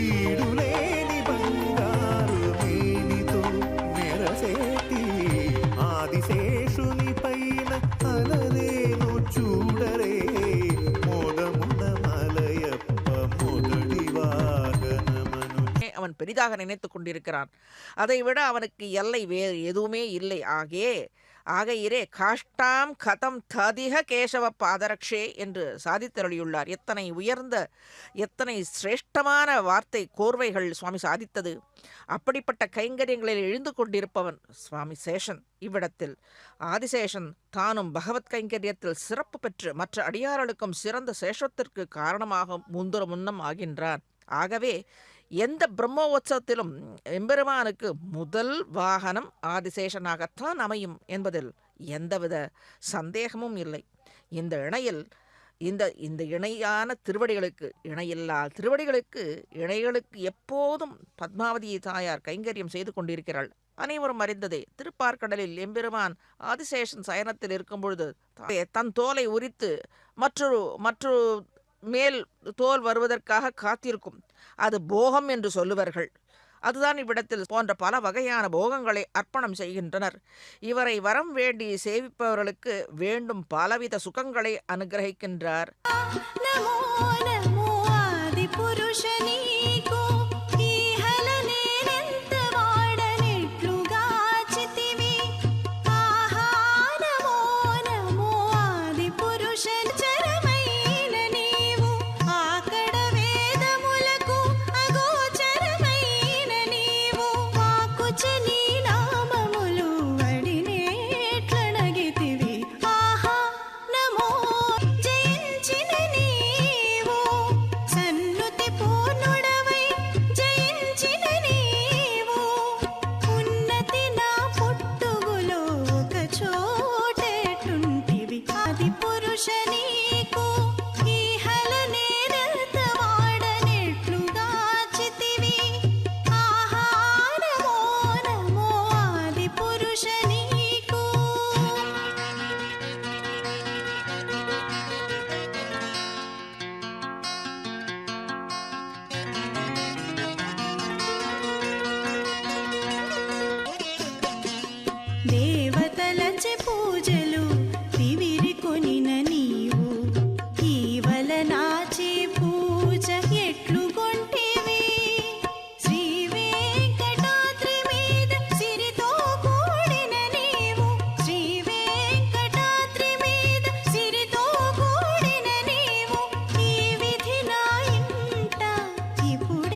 ఈడులేని బంగారు మేనితో మెరసేటి ఆదిశేషుని పైన అలరేను చూడరే మోదమున మలయప్ప మొదటి వాహనమను. அவன் பெரிதாக நினைத்து கொண்டிருக்கிறான். அதைவிட அவனுக்கு எல்லை வேறு எதுவுமே இல்லை. ஆகையிரே காஷ்டாம் கதம் ததிக கேசவ பாதரக்ஷே என்று சாதித்தருளியுள்ளார். எத்தனை உயர்ந்த எத்தனை சிரேஷ்டமான வார்த்தை கோர்வைகள் சுவாமி சாதித்தது. அப்படிப்பட்ட கைங்கரியங்களில் எழுந்து கொண்டிருப்பவன் சுவாமி சேஷன். இவ்விடத்தில் ஆதிசேஷன் தானும் பகவத் கைங்கரியத்தில் சிறப்பு பெற்று மற்ற அடியார்களுக்கும் சிறந்த சேஷத்திற்கு காரணமாக முன்னம் ஆகின்றான். ஆகவே எந்த பிரம்மோற்சவத்திலும் எம்பெருமானுக்கு முதல் வாகனம் ஆதிசேஷனாகத்தான் அமையும் என்பதில் எந்தவித சந்தேகமும் இல்லை. இந்த இணையில் இந்த இணையான திருவடிகளுக்கு இணையில்லா திருவடிகளுக்கு இணைகளுக்கு எப்போதும் பத்மாவதி தாயார் கைங்கரியம் செய்து கொண்டிருக்கிறாள். அனைவரும் அறிந்ததே. திருப்பார்க்கடலில் எம்பெருமான் ஆதிசேஷன் சயனத்தில் இருக்கும் பொழுது தன் தோலை உரித்து மற்றொரு மேல் தோல் வருவதற்காக காத்திருக்கும். அது போகம் என்று சொல்லுவார்கள். அதுதான் இவ்விடத்தில் போன்ற பல வகையான போகங்களை அர்ப்பணம் செய்கின்றனர். இவரை வரம் வேண்டி சேவிப்பவர்களுக்கு வேண்டும் பலவித சுகங்களை அனுகிரகிக்கின்றார். நமோ நமோ ஆதி புருஷனீகோ